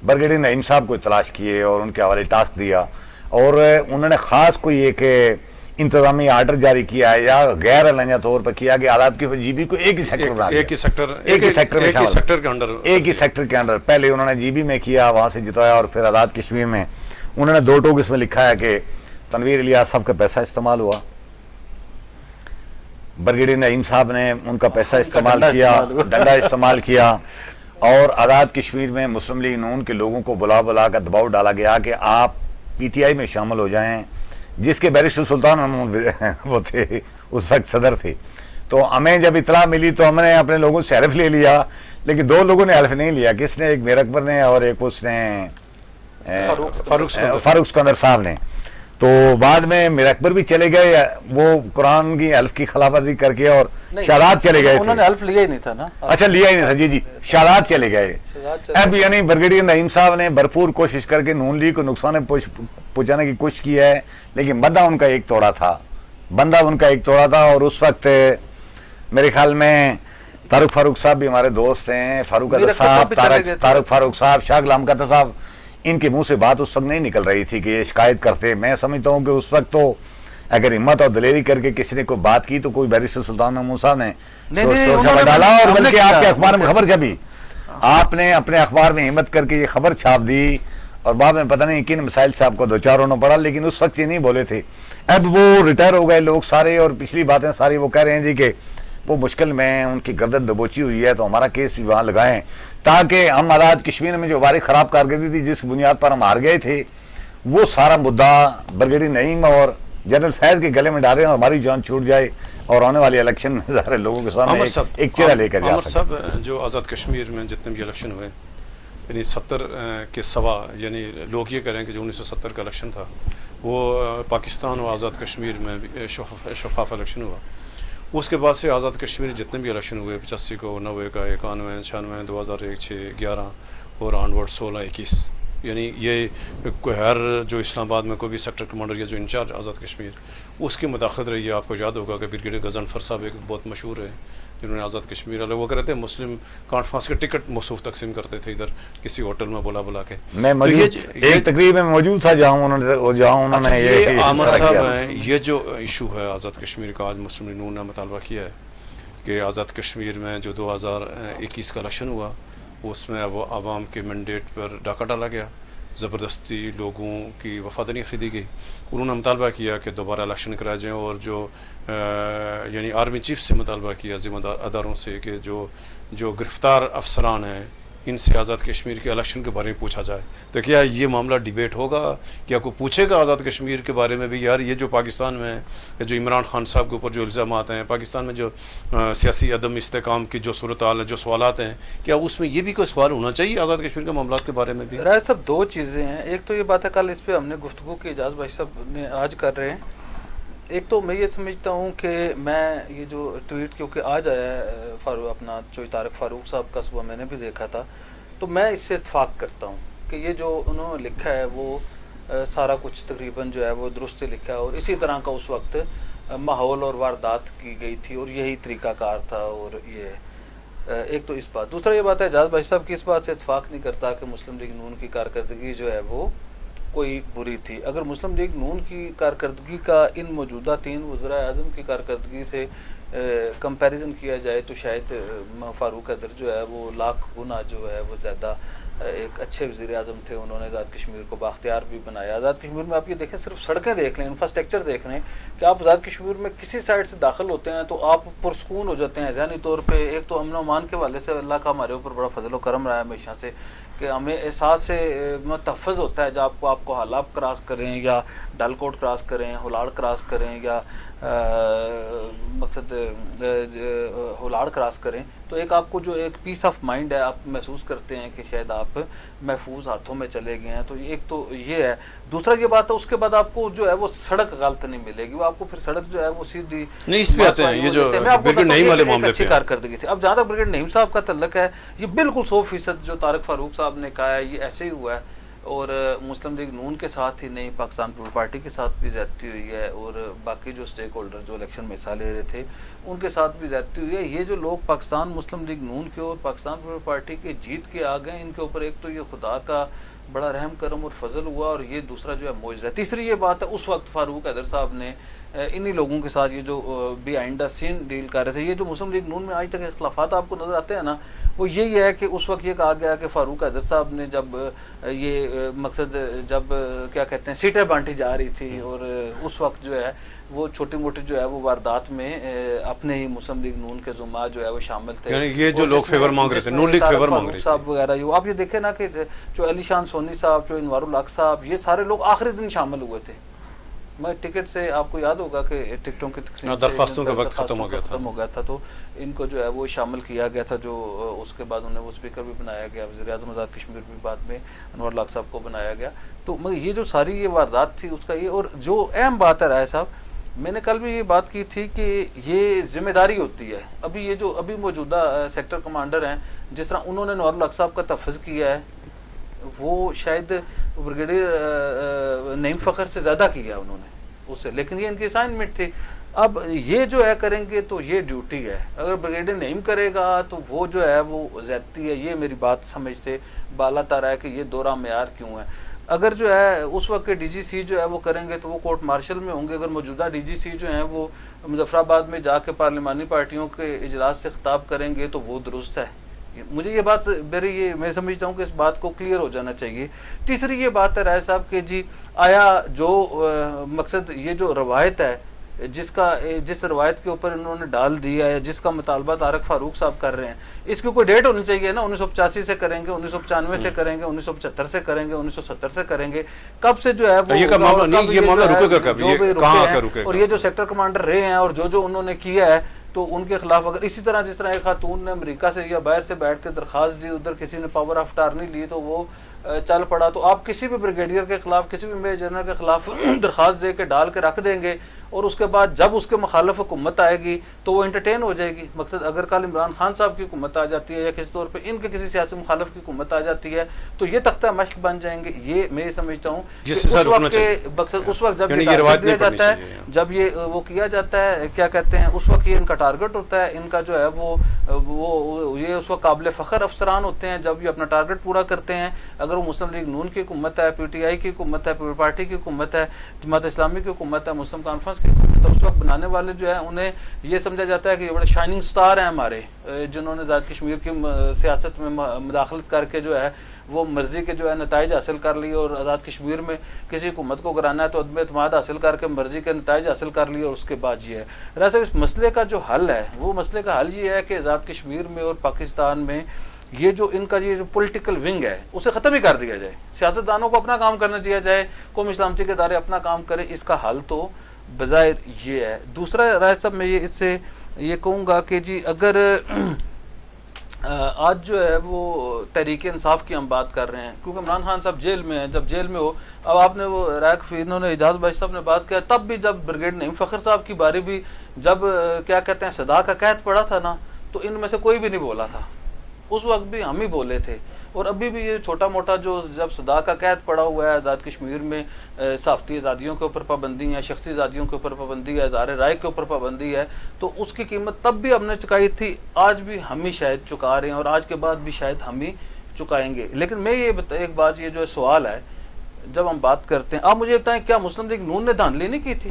Speaker 4: برگیڈیئر نعیم صاحب کو تلاش کیے اور ان کے حوالے ٹاسک دیا، اور انہوں نے خاص کوئی ایک انتظامی آرڈر جاری کیا ہے یا غیر اعلانیہ طور پر کیا کہ آزاد کی جی بی کو ایک ہی سیکٹر بنا دیا،
Speaker 1: ایک ہی سیکٹر کے انڈر،
Speaker 4: ایک ہی سیکٹر کے انڈر. پہلے انہوں نے جی بی میں کیا، وہاں سے جتوایا، اور پھر آزاد کشمیر میں انہوں نے 2 ٹوک اس میں لکھا ہے کہ تنویر الیاس صاحب کا پیسہ استعمال ہوا، برگیڈیئر نعیم صاحب نے ان کا پیسہ استعمال کیا، ڈنڈا استعمال کیا، اور آزاد کشمیر میں مسلم لیگ نون کے لوگوں کو بلا کر دباؤ ڈالا گیا کہ آپ پی ٹی آئی میں شامل ہو جائیں، جس کے بیرسٹر سلطان محمود وہ تھے، اس وقت صدر تھے. تو ہمیں جب اطلاع ملی تو ہم نے اپنے لوگوں سے حلف لے لیا، لیکن 2 لوگوں نے حلف نہیں لیا. کس نے؟ ایک میر اکبر نے اور ایک اس نے فاروق سکندر صاحب نے. تو بعد میں میر اکبر بھی چلے گئے، وہ قرآن کی حلف کی خلاف ورزی کر کے، اور شہادات چلے گئے.
Speaker 3: انہوں نے حلف لیا ہی نہیں تھا نا.
Speaker 4: اچھا لیا ہی نہیں تھا، جی شہادات چلے گئے. اب یعنی برگیڈیئر نعیم صاحب نے بھرپور کوشش کر کے نون لیگ کو نقصان پہنچانے کی کوشش کی ہے، لیکن بندہ ان کا ایک توڑا تھا. اور اس وقت میرے خیال میں طارق فاروق صاحب بھی ہمارے دوست ہیں، فاروق قدر صاحب، طارق فاروق صاحب، شاہ غلام قادر صاحب، ان کے منہ سے بات اس وقت نہیں نکل رہی تھی کہ یہ شکایت کرتے. میں سمجھتا ہوں کہ اس وقت تو اگر ہمت اور دلیری کر کے کسی نے کوئی بات کی تو کوئی بیرسٹر سلطان محمود صاحب نے ڈالا، اور بلکہ آپ کے اخبار میں خبر چھپی، آپ نے اپنے اخبار میں ہمت کر کے یہ خبر چھاپ دی، اور بعد میں پتہ نہیں کن مسائل سے آپ کو 2-4 ہونا پڑا، لیکن اس وقت یہ نہیں بولے تھے. اب وہ ریٹائر ہو گئے لوگ سارے، اور پچھلی باتیں ساری وہ کہہ رہے ہیں جی کہ وہ مشکل میں ان کی گردن دبوچی ہوئی ہے، تو ہمارا کیس بھی وہاں لگائیں تاکہ ہم آزاد کشمیر میں جو ہماری خراب کارکردگی تھی، جس بنیاد پر ہم ہار گئے تھے، وہ سارا مدعا برگیڈیئر نعیم اور جنرل فیض کے گلے میں ڈالیں اور ہماری جان چھوٹ جائے، اور آنے والی الیکشن میں ظاہر لوگوں کے سامنے ایک چہرہ لے کر جا سکتے.
Speaker 1: عامر صاحب، جو آزاد کشمیر میں جتنے بھی الیکشن ہوئے، یعنی 70 کے سوا، یعنی لوگ یہ کہہ رہے ہیں کہ جو 1970 کا الیکشن تھا وہ پاکستان اور آزاد کشمیر میں شفاف الیکشن ہوا. اس کے بعد سے آزاد کشمیر جتنے بھی الیکشن ہوئے، 85 کو، 90 کا، 91، 96، 2001، 6، 11 اور آنورڈ 16، 21، یعنی یہ کوئی ہر جو اسلام آباد میں کوئی بھی سیکٹر کمانڈر یا جو انچارج آزاد کشمیر، اس کی مداخلت رہی ہے. آپ کو یاد ہوگا کہ برگیڈیئر غضنفر صاحب ایک بہت مشہور ہے جنہوں نے آزاد کشمیر والے وہ کہتے ہیں مسلم کانفرنس کے ٹکٹ موصوف تقسیم کرتے تھے ادھر کسی ہوٹل میں بلا کے.
Speaker 4: میں ایک تقریب میں موجود تھا جہاں انہوں نے
Speaker 1: یہ عامر صاحب ہیں. یہ جو ایشو ہے آزاد کشمیر کا، آج مسلم لیگ نون نے مطالبہ کیا ہے کہ آزاد کشمیر میں جو 2021 کا الیکشن ہوا، اس میں وہ عوام کے مینڈیٹ پر ڈاکہ ڈالا گیا، زبردستی لوگوں کی وفاداری خریدی گئی. انہوں نے مطالبہ کیا کہ دوبارہ الیکشن کرائے جائیں، اور جو یعنی آرمی چیف سے مطالبہ کیا، ذمہ دار اداروں سے، کہ جو گرفتار افسران ہیں ان سے آزاد کشمیر کے الیکشن کے بارے میں پوچھا جائے. تو کیا یہ معاملہ ڈیبیٹ ہوگا؟ کیا کوئی پوچھے گا آزاد کشمیر کے بارے میں بھی، یار یہ جو پاکستان میں ہے، جو عمران خان صاحب کے اوپر جو الزامات ہیں، پاکستان میں جو سیاسی عدم استحکام کی جو صورتحال ہے، جو سوالات ہیں، کیا اس میں یہ بھی کوئی سوال ہونا چاہیے آزاد کشمیر کے معاملات کے بارے میں بھی؟
Speaker 3: رائے صاحب، 2 چیزیں ہیں. ایک تو یہ بات ہے کل اس پہ ہم نے گفتگو کی، اعجاز بھائی صاحب نے آج کر رہے ہیں. ایک تو میں یہ سمجھتا ہوں کہ میں یہ جو ٹویٹ کیونکہ آج آیا ہے اپنا جو طارق فاروق صاحب کا، صبح میں نے بھی دیکھا تھا، تو میں اس سے اتفاق کرتا ہوں کہ یہ جو انہوں نے لکھا ہے وہ سارا کچھ تقریباً جو ہے وہ درست لکھا ہے، اور اسی طرح کا اس وقت ماحول اور واردات کی گئی تھی، اور یہی طریقہ کار تھا. اور یہ ایک تو اس بات. دوسرا یہ بات ہے، اعجاز بھائی صاحب کی اس بات سے اتفاق نہیں کرتا کہ مسلم لیگ نون کی کارکردگی جو ہے وہ کوئی بری تھی. اگر مسلم لیگ نون کی کارکردگی کا ان موجودہ 3 وزراء اعظم کی کارکردگی سے کمپیریزن کیا جائے تو شاید فاروق قدر جو ہے وہ لاکھ گنا جو ہے وہ زیادہ ایک اچھے وزیر اعظم تھے. انہوں نے آزاد کشمیر کو بااختیار بھی بنایا. آزاد کشمیر میں آپ یہ دیکھیں، صرف سڑکیں دیکھ لیں، انفراسٹرکچر دیکھ لیں، کہ آپ آزاد کشمیر میں کسی سائڈ سے داخل ہوتے ہیں تو آپ پرسکون ہو جاتے ہیں ذہنی طور پہ. ایک تو امن و امان کے حوالے سے اللہ کا ہمارے اوپر بڑا فضل و کرم رہا ہے ہمیشہ سے، کہ ہمیں احساس سے تحفظ ہوتا ہے جب آپ کو حالاب کراس کریں، یا ڈل کوٹ کراس کریں، ہلاڑ کراس کریں، یا مقصد ہلاڑ کراس کریں، تو ایک آپ کو جو ایک پیس آف مائنڈ ہے، آپ محسوس کرتے ہیں کہ شاید آپ محفوظ ہاتھوں میں چلے گئے ہیں. تو ایک تو یہ ہے. دوسرا یہ بات ہے، اس کے بعد آپ کو جو ہے وہ سڑک غلط نہیں ملے گی، وہ آپ کو پھر سڑک جو ہے وہ سیدھی
Speaker 1: نہیں. اس پہ آتے ہیں یہ جو برگیڈیئر نعیم والے معاملے
Speaker 3: اچھی کارکردگی تھی. اب جہاں تک برگیڈیئر نعیم صاحب کا تعلق ہے، یہ بالکل 100% جو طارق فاروق صاحب نے کہا ہے یہ ایسے ہی ہوا ہے. اور مسلم لیگ نون کے ساتھ ہی نہیں پاکستان پیپل پارٹی کے ساتھ بھی زیادتی ہوئی ہے، اور باقی جو اسٹیک ہولڈر جو الیکشن میں حصہ لے رہے تھے ان کے ساتھ بھی زیادتی ہوئی ہے۔ یہ جو لوگ پاکستان مسلم لیگ نون کے اور پاکستان پیپل پارٹی کے جیت کے آ گئے، ان کے اوپر ایک تو یہ خدا کا بڑا رحم کرم اور فضل ہوا، اور یہ دوسرا جو ہے معجزہ ہے۔ تیسری یہ بات ہے، اس وقت فاروق حیدر صاحب نے انہی لوگوں کے ساتھ یہ جو بیہائنڈ دا سین ڈیل کر رہے تھے، یہ جو مسلم لیگ نون میں آج تک اختلافات آپ کو نظر آتے ہیں نا، وہ یہی ہے کہ اس وقت یہ کہا گیا کہ فاروق حیدر صاحب نے جب یہ مقصد جب کیا کہتے ہیں سیٹیں بانٹی جا رہی تھی، اور اس وقت جو ہے وہ چھوٹی موٹی جو ہے وہ واردات میں اپنے ہی مسلم لیگ نون کے زعماء جو ہے وہ شامل تھے،
Speaker 1: یعنی یہ جو لوگ فیور مانگ رہے تھے، نون لیگ فیور مانگ رہی
Speaker 3: صاحب وغیرہ، آپ یہ دیکھیں نا کہ جو علی شان سونی صاحب، جو انوار الحق صاحب، یہ سارے لوگ آخری دن شامل ہوئے تھے۔ میں ٹکٹ سے آپ کو یاد ہوگا کہ ٹکٹوں کی تقسیم
Speaker 1: درخواستوں کا وقت ختم
Speaker 3: ہو گیا تھا، تو ان کو جو ہے وہ شامل کیا گیا تھا، جو اس کے بعد انہیں وہ اسپیکر بھی بنایا گیا، وزیر اعظم آزاد کشمیر بھی بعد میں انور الحق صاحب کو بنایا گیا۔ تو مگر یہ جو ساری یہ واردات تھی اس کا یہ، اور جو اہم بات ہے رائے صاحب، میں نے کل بھی یہ بات کی تھی کہ یہ ذمہ داری ہوتی ہے۔ ابھی یہ جو ابھی موجودہ سیکٹر کمانڈر ہیں، جس طرح انہوں نے انور الحق صاحب کا تحفظ کیا ہے، وہ شاید بریگیڈیئر نعیم فخر سے زیادہ کیا انہوں نے اس سے، لیکن یہ ان کی اسائنمنٹ تھی۔ اب یہ جو ہے کریں گے تو یہ ڈیوٹی ہے، اگر بریگیڈیئر نعیم کرے گا تو وہ جو ہے وہ زیادتی ہے۔ یہ میری بات سمجھ سے بالا تر ہے کہ یہ دورہ معیار کیوں ہے۔ اگر جو ہے اس وقت کے ڈی جی سی جو ہے وہ کریں گے تو وہ کورٹ مارشل میں ہوں گے، اگر موجودہ ڈی جی سی جو ہیں وہ مظفر آباد میں جا کے پارلیمانی پارٹیوں کے اجلاس سے خطاب کریں گے تو وہ درست ہے۔ مجھے یہ بات میں سمجھتا ہوں کہ اس بات کو کلیئر ہو جانا چاہیے۔ تیسری یہ بات ہے رائے صاحب کہ جی آیا جو مقصد یہ جو روایت ہے، جس روایت کے اوپر انہوں نے ڈال دیا ہے، جس کا مطالبہ طارق فاروق صاحب کر رہے ہیں، اس کی کوئی ڈیٹ ہونی چاہیے نا۔ 1985 سے کریں گے، 1995 سے کریں گے، 1975 سے کریں گے، 1970 سے کریں گے، کب سے جو ہے وہ
Speaker 1: یہ معاملہ نہیں، یہ معاملہ رکے گا کب، یہ کہاں آ کر رکے گا؟
Speaker 3: اور یہ جو سیکٹر کمانڈر رہے ہیں اور جو انہوں نے کیا ہے، تو ان کے خلاف اگر اسی طرح جس طرح ایک خاتون نے امریکہ سے یا باہر سے بیٹھ کے درخواست دی، ادھر کسی نے پاور آف اٹارنی لی تو وہ چل پڑا، تو آپ کسی بھی بریگیڈیئر کے خلاف، کسی بھی میجر جنرل کے خلاف درخواست دے کے ڈال کے رکھ دیں گے، اور اس کے بعد جب اس کے مخالف حکومت آئے گی تو وہ انٹرٹین ہو جائے گی۔ مقصد اگر کل عمران خان صاحب کی حکومت آ جاتی ہے یا کسی طور پہ ان کے کسی سیاسی مخالف کی حکومت آ جاتی ہے تو یہ تختہ مشق بن جائیں گے۔ یہ میں سمجھتا ہوں کہ اس وقت جب یہ ٹارگٹ دیا جاتا ہے، جب یہ وہ کیا جاتا ہے، کیا کہتے ہیں، اس وقت یہ ان کا ٹارگٹ ہوتا ہے، ان کا جو ہے وہ یہ اس وقت قابل فخر افسران ہوتے ہیں جب یہ اپنا ٹارگٹ پورا کرتے ہیں۔ اگر وہ مسلم لیگ نون کی حکومت ہے، پی ٹی آئی کی حکومت ہے، پیپل پارٹی کی حکومت ہے، جماعت اسلامی کی حکومت ہے، مسلم کانفرنس کی حکومت ہے، اس وقت بنانے والے جو ہے انہیں یہ سمجھا جاتا ہے کہ یہ بڑے شائننگ سٹار ہیں ہمارے، جنہوں نے آزاد کشمیر کی سیاست میں مداخلت کر کے جو ہے وہ مرضی کے جو ہے نتائج حاصل کر لیے، اور آزاد کشمیر میں کسی حکومت کو گرانا ہے تو عدم اعتماد حاصل کر کے مرضی کے نتائج حاصل کر لیے، اور اس کے بعد یہ ہے دراصل اس مسئلے کا جو حل ہے، وہ مسئلے کا حل یہ ہے کہ آزاد کشمیر میں اور پاکستان میں یہ جو ان کا یہ جو پولیٹیکل ونگ ہے اسے ختم ہی کر دیا جائے، سیاستدانوں کو اپنا کام کرنا دیا جائے، قومی سلامتی کے ادارے اپنا کام کریں۔ اس کا حل تو بظاہر یہ ہے۔ دوسرا رائے صاحب میں یہ اس سے یہ کہوں گا کہ جی اگر آج جو ہے وہ تحریک انصاف کی ہم بات کر رہے ہیں، کیونکہ عمران خان صاحب جیل میں ہیں، جب جیل میں ہو، اب آپ نے وہ انہوں نے اعجاز بھائی صاحب نے بات کیا، تب بھی جب بریگیڈ نعیم فخر صاحب کی باری بھی جب کیا کہتے ہیں صدا کا قحط پڑا تھا نا، تو ان میں سے کوئی بھی نہیں بولا تھا، اس وقت بھی ہم ہی بولے تھے۔ اور ابھی بھی یہ چھوٹا موٹا جو جب صدا کا قحط پڑا ہوا ہے آزاد کشمیر میں، صحافتی آزادیوں کے اوپر پابندی ہے، شخصی آزادیوں کے اوپر پابندی ہے، اظہار رائے کے اوپر پابندی ہے، تو اس کی قیمت تب بھی ہم نے چکائی تھی، آج بھی ہم ہی شاید چکا رہے ہیں، اور آج کے بعد بھی شاید ہم ہی چکائیں گے۔ لیکن میں یہ ایک بات، یہ جو سوال ہے جب ہم بات کرتے ہیں، آپ مجھے بتائیں کیا مسلم لیگ نون نے دھاندلی نہیں کی تھی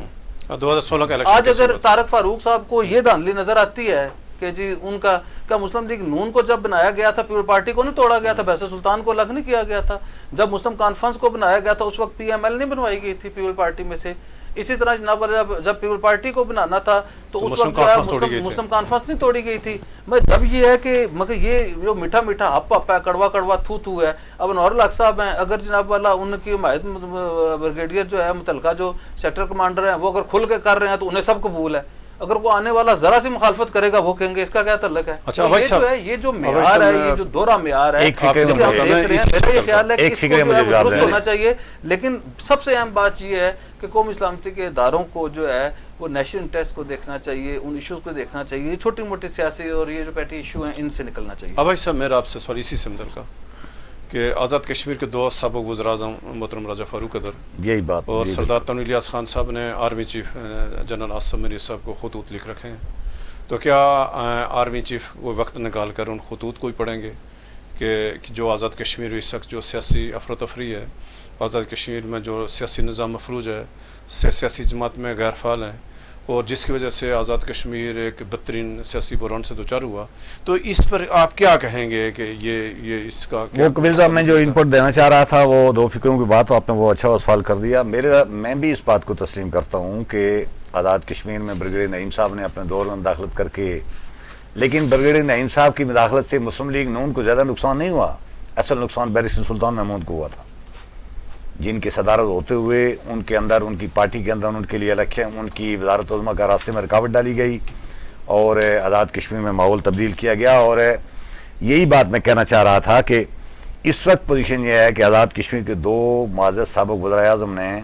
Speaker 1: 2016 کا
Speaker 3: آج اگر طارق فاروق صاحب کو یہ دھاندلی نظر آتی ہے کہ جی ان کا کیا مسلم لیگ نون کو جب بنایا گیا تھا پیپل پارٹی کو نہیں توڑا گیا تھا، بحث سلطان کو الگ نہیں کیا گیا تھا، جب مسلم کانفرنس کو بنایا گیا تھا اس وقت پی ایم ایل نہیں بنوائی گئی تھی پیپل پارٹی میں سے، اسی طرح جناب جب پیپل پارٹی کو بنانا تھا تو اس وقت مسلم کانفرنس نہیں توڑی گئی تھی۔ جب یہ ہے کہ مگر یہ جو میٹھا میٹھا ہپ ہپ ہے، کڑوا کڑوا تھو تھو ہے، اب انور الحق صاحب ہیں، اگر جناب والا ان کی حمایت بریگیڈیئر جو ہے متعلقہ جو سیکٹر کمانڈر ہیں وہ اگر کھل کے کر رہے ہیں تو انہیں سب قبول ہے، اگر وہ آنے والا ذرا سی مخالفت کرے گا وہ کہیں گے اس کا کیا تعلق ہے۔
Speaker 1: اچھا بھائی صاحب،
Speaker 3: یہ جو معیار ہے، یہ جو دورہ معیار ہے، میرا یہ خیال ہے کہ اس کو درست ہونا چاہیے، لیکن سب سے اہم بات یہ ہے کہ قومی سلامتی کے اداروں کو جو ہے وہ نیشنل انٹرسٹ کو دیکھنا چاہیے، ان ایشوز کو دیکھنا چاہیے، یہ چھوٹی موٹی سیاسی اور یہ جو پیٹی ایشو ہیں ان سے نکلنا چاہیے۔
Speaker 1: بھائی صاحب میرا آپ سے سوال اسی سے متعلقہ کہ آزاد کشمیر کے 2 سابق وزراء اعظم محترم راجہ فاروق قدر
Speaker 4: یہی بات
Speaker 1: اور سردار تنویر الیاس خان صاحب نے army chief general Asif Munir صاحب کو خطوط لکھ رکھے ہیں. تو کیا آرمی چیف وہ وقت نکال کر ان خطوط کو ہی پڑھیں گے کہ جو آزاد کشمیر اس وقت جو سیاسی افراتفری ہے, آزاد کشمیر میں جو سیاسی نظام مفلوج ہے, سیاسی جماعت میں غیر فعال ہیں, اور جس کی وجہ سے آزاد کشمیر ایک بدترین سیاسی بحران سے دوچار ہوا, تو اس پر آپ کیا کہیں گے کہ یہ اس کا
Speaker 4: وہ قبیل صاحب میں جو ان پٹ دینا چاہ رہا تھا وہ 2 فکروں کی بات, آپ نے وہ اچھا سوال کر دیا. میں بھی اس بات کو تسلیم کرتا ہوں کہ آزاد کشمیر میں بریگیڈیئر نعیم صاحب نے اپنے دور میں مداخلت کر کے, لیکن بریگیڈیئر نعیم صاحب کی مداخلت سے مسلم لیگ نون کو زیادہ نقصان نہیں ہوا. اصل نقصان بیرسٹر سلطان محمود کو ہوا تھا, جن کی صدارت ہوتے ہوئے ان کے اندر, ان کی پارٹی کے اندر ان کے لیے الیکشن, ان کی وزارت عظمیٰ کا راستے میں رکاوٹ ڈالی گئی اور آزاد کشمیر میں ماحول تبدیل کیا گیا. اور یہی بات میں کہنا چاہ رہا تھا کہ اس وقت پوزیشن یہ ہے کہ آزاد کشمیر کے 2 معزز سابق وزرائے اعظم نے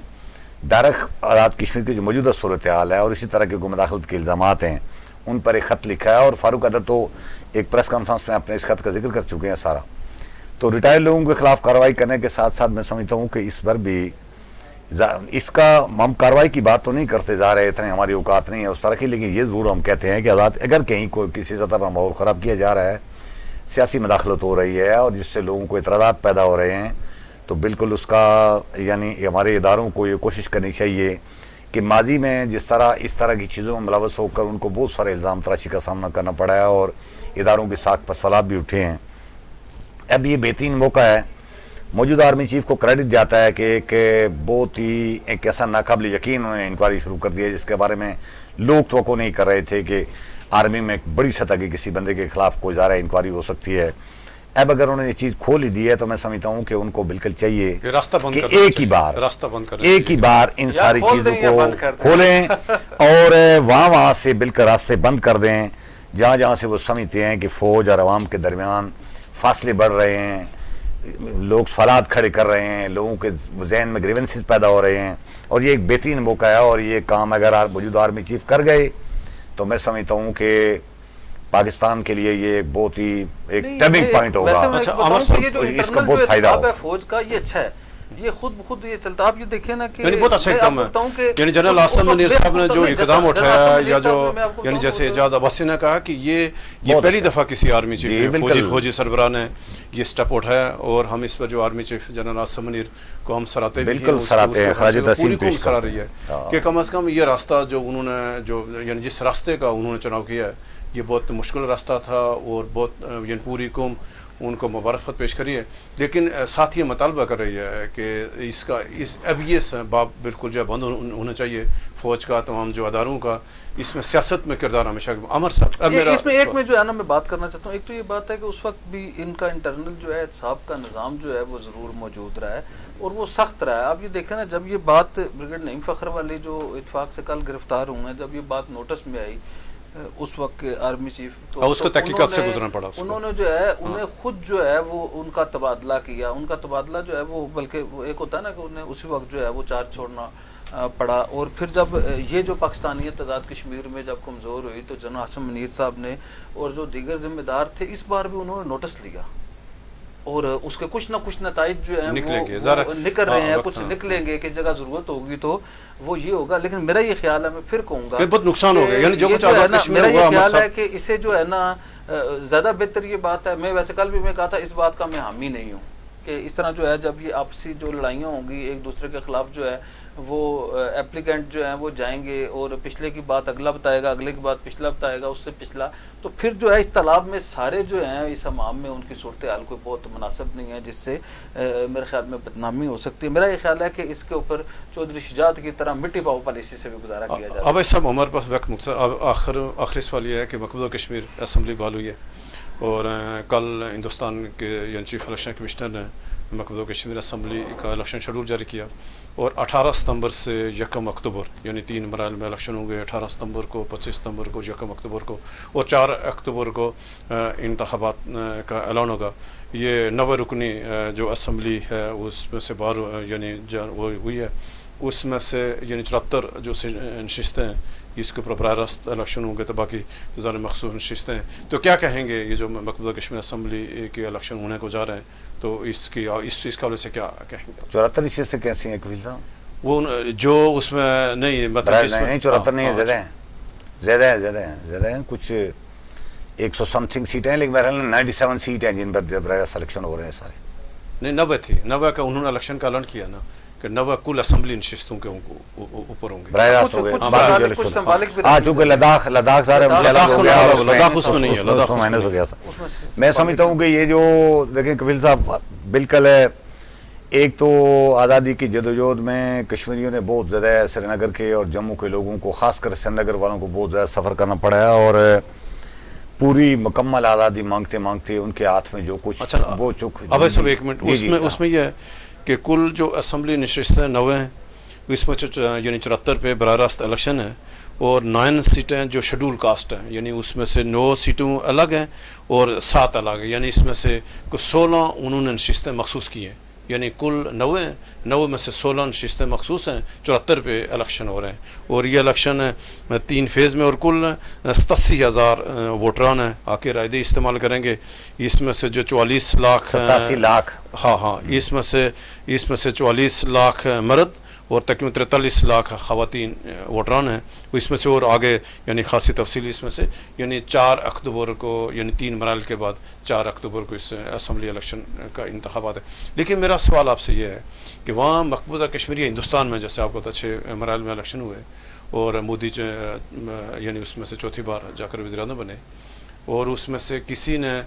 Speaker 4: ڈائریکٹ آزاد کشمیر کی جو موجودہ صورتحال ہے اور اسی طرح کے مداخلت کے الزامات ہیں ان پر ایک خط لکھا ہے, اور فاروق قدر تو ایک پریس کانفرنس میں اپنے اس خط کا ذکر کر چکے ہیں سارا. تو ریٹائر لوگوں کے خلاف کارروائی کرنے کے ساتھ ساتھ میں سمجھتا ہوں کہ اس پر بھی اس کا ہم کارروائی کی بات تو نہیں کرتے جا رہے, اتنے ہماری اوقات نہیں ہے اس طرح کی, لیکن یہ ضرور ہم کہتے ہیں کہ اگر کہیں کوئی کسی سطح پر ماحول خراب کیا جا رہا ہے, سیاسی مداخلت ہو رہی ہے اور جس سے لوگوں کو اعتراضات پیدا ہو رہے ہیں, تو بالکل اس کا یعنی ہمارے اداروں کو یہ کوشش کرنی چاہیے کہ ماضی میں جس طرح اس طرح کی چیزوں میں ملوث ہو کر ان کو بہت سارے الزام تراشی کا سامنا کرنا پڑا ہے اور اداروں کی ساکھ پسفالات بھی اٹھے ہیں. اب یہ بہترین موقع ہے, موجودہ آرمی چیف کو کریڈٹ جاتا ہے کہ ایک بہت ہی ایک ایسا ناقابل یقین انہوں نے انکوائری شروع کر دی ہے جس کے بارے میں لوگ توقع نہیں کر رہے تھے کہ آرمی میں ایک بڑی سطح کے کسی بندے کے خلاف کوئی ظاہر انکوائری ہو سکتی ہے. اب اگر انہوں نے یہ چیز کھول ہی دی ہے تو میں سمجھتا ہوں کہ ان کو بالکل چاہیے کہ ایک ہی بار ان ساری چیزوں کو کھولیں اور وہاں سے بالکل راستے بند کر دیں جہاں سے وہ سمجھتے ہیں کہ فوج اور عوام کے درمیان فاصلے بڑھ رہے ہیں, لوگ سوالات کھڑے کر رہے ہیں, لوگوں کے ذہن میں گریونسز پیدا ہو رہے ہیں, اور یہ ایک بہترین موقع ہے. اور یہ کام اگر موجودہ آرمی چیف کر گئے تو میں سمجھتا ہوں کہ پاکستان کے لیے یہ بہت ہی ایک ٹرننگ پوائنٹ ہوگا.
Speaker 3: اس کا بہت فائدہ ہوگا. فوج کا یہ اچھا ہے, یہ خود یہ چلتا. آپ یہ دیکھیں نا کہ
Speaker 1: بہت اچھا اقدام ہے, یعنی جنرل آصف منیر صاحب نے جو اقدام اٹھایا, یا جو یعنی جیسے اعجاز عباسی نے کہا کہ یہ پہلی دفعہ کسی آرمی چیف فوجی سربراہ نے یہ سٹیپ اٹھایا, اور ہم اس پر جو army chief general Asif Munir کو ہم سراہتے بھی ہیں,
Speaker 4: خراج تحسین پیش
Speaker 1: کرا رہی ہے کہ کم از کم یہ راستہ جو انہوں نے جو یعنی جس راستے کا انہوں نے چناؤ کیا ہے یہ بہت مشکل راستہ تھا, اور بہت یعنی پوری قوم ان کو مبارکباد پیش کری ہے, لیکن ساتھ یہ مطالبہ کر رہی ہے کہ اب یہ باب بالکل جو ہے بند ہونا چاہیے, فوج کا, تمام جو اداروں کا, اس میں سیاست میں کردار ہمیشہ. عمر صاحب
Speaker 3: اس میں ایک میں جو ہے نا میں بات کرنا چاہتا ہوں, ایک تو یہ بات ہے کہ اس وقت بھی ان کا انٹرنل جو ہے احتساب کا نظام جو ہے وہ ضرور موجود رہا ہے اور وہ سخت رہا ہے. آپ یہ دیکھیں نا, جب یہ بات بریگیڈیئر نعیم فخر والی جو اتفاق سے کل گرفتار ہوئے ہیں, جب یہ بات نوٹس میں آئی اس وقت آرمی چیف کو,
Speaker 1: اس کو تحقیقات سے گزرنا پڑا,
Speaker 3: انہوں نے جو ہے انہیں خود جو ہے وہ ان کا تبادلہ کیا. ان کا تبادلہ جو ہے وہ بلکہ ایک ہوتا ہے نا کہ انہیں اسی وقت جو ہے وہ چارج چھوڑنا پڑا. اور پھر جب یہ جو پاکستانیت آزاد کشمیر میں جب کمزور ہوئی تو جنرل آصف منیر صاحب نے اور جو دیگر ذمہ دار تھے اس بار بھی انہوں نے نوٹس لیا, اور اس کے کچھ نہ کچھ نتائج جو ہیں وہ نکل رہے ہیں, کچھ نکلیں گے, کس جگہ ضرورت ہوگی تو وہ یہ ہوگا. لیکن میرا یہ خیال ہے, میں پھر کہوں گا
Speaker 1: بہت نقصان ہو گیا, یعنی جو کچھ آزاد کشمیر
Speaker 3: میرا یہ خیال ہے کہ اسے جو ہے نا زیادہ بہتر یہ بات ہے. میں ویسے کل بھی میں کہا تھا اس بات کا میں حامی نہیں ہوں کہ اس طرح جو ہے جب یہ آپسی جو لڑائیاں ہوں گی ایک دوسرے کے خلاف جو ہے وہ اپلیکینٹ جو ہیں وہ جائیں گے اور پچھلے کی بات اگلا بتائے گا, اگلے کی بات پچھلا بتائے گا, اس سے پچھلا, تو پھر جو ہے اس تالاب میں سارے جو ہیں اس حمام میں ان کی صورتحال کوئی بہت مناسب نہیں ہے, جس سے میرے خیال میں بدنامی ہو سکتی ہے. میرا یہ خیال ہے کہ اس کے اوپر چودھری شجاعت کی طرح مٹی پاؤ پالیسی سے بھی گزارا کیا جائے.
Speaker 1: اب صاحب ہمارے پاس وقت مختصر, اب آخری سوال یہ ہے کہ مقبوضہ کشمیر اسمبلی بحال ہوئی ہے, اور کل ہندوستان کے یعنی چیف الیکشن کمشنر نے مقبوضہ کشمیر اسمبلی کا الیکشن شیڈول جاری کیا, اور 18 ستمبر سے 1 اکتوبر یعنی 3 مراحل میں الیکشن ہوں گے. 18 ستمبر کو, 25 ستمبر کو, 1 اکتوبر کو, اور 4 اکتوبر کو انتخابات کا اعلان ہوگا. یہ 9 رکنی جو اسمبلی ہے اس میں سے باہر یعنی وہ ہوئی ہے, اس میں سے یعنی 74 جو نشستیں ہیں اس کے اوپر براہ راست الیکشن ہوں گے، تو باقی جو ذرا مخصوص نشستیں ہیں. تو کیا کہیں گے یہ جو مقبوضہ کشمیر اسمبلی کے الیکشن ہونے کو جا رہے ہیں، تو اس کے حوالے سے کیا کہیں گے؟
Speaker 4: 74 نشستیں کیسی ہیں کفیل صاحب؟
Speaker 1: وہ جو اس میں نہیں مطلب
Speaker 4: نہیں 74 نہیں ہے، زیادہ ہیں کچھ 100 سم تھنگ سیٹیں ہیں، لیکن بہرحال 97 سیٹ ہیں جن پر براہ راست الیکشن ہو رہے ہیں سارے.
Speaker 1: نہیں 90 تھی، 90 کا انہوں نے الیکشن کا اعلان کیا نا کہ 90 کل اسمبلی نشستوں کے اوپر ہوں گے.
Speaker 4: براہ راست ہو گئے چونکہ لداخ سارے
Speaker 1: لداخ اس میں نہیں ہے، لداخ
Speaker 4: مائنس ہو گیا. میں سمجھتا ہوں کہ یہ جو دیکھیں کفیل صاحب بالکل ہے، ایک تو آزادی کی جدوجہد میں کشمیریوں نے بہت زیادہ سری نگر کے اور جموں کے لوگوں کو، خاص کر سری نگر والوں کو بہت زیادہ سفر کرنا پڑا ہے، اور پوری مکمل آزادی مانگتے مانگتے ان کے ہاتھ میں جو کچھ وہ چک.
Speaker 1: اب سب ایک منٹ، اس میں یہ ہے کہ کل جو اسمبلی نشستیں 90 ہیں، اس میں یعنی 74 پہ براہ راست الیکشن ہے، اور 9 سیٹیں جو شیڈول کاسٹ ہیں، یعنی اس میں سے 9 سیٹوں الگ ہیں اور 7 الگ ہیں، یعنی اس میں سے کچھ 16 انہوں نے نشستیں مخصوص کی ہیں، یعنی کل 90 ہیں، 90 میں سے 16 نشستیں مخصوص ہیں، 74 پہ الیکشن ہو رہے ہیں. اور یہ الیکشن ہے 3 فیز میں، اور کل 87,000 ووٹران ہیں آ کے رائے دہی استعمال کریں گے. اس میں سے جو 44 لاکھ ہاں اس میں سے 44 لاکھ مرد اور تقریباً 43 لاکھ خواتین ووٹران ہیں. اس میں سے اور آگے یعنی خاصی تفصیل اس میں سے یعنی 4 اکتوبر کو، یعنی 3 مراحل کے بعد 4 اکتوبر کو اس اسمبلی الیکشن کا انتخابات ہے. لیکن میرا سوال آپ سے یہ ہے کہ وہاں مقبوضہ کشمیری ہندوستان میں جیسے آپ کو 6 مراحل میں الیکشن ہوئے، اور مودی یعنی اس میں سے چوتھی بار جا کر وزیر اعظم بنے، اور اس میں سے کسی نے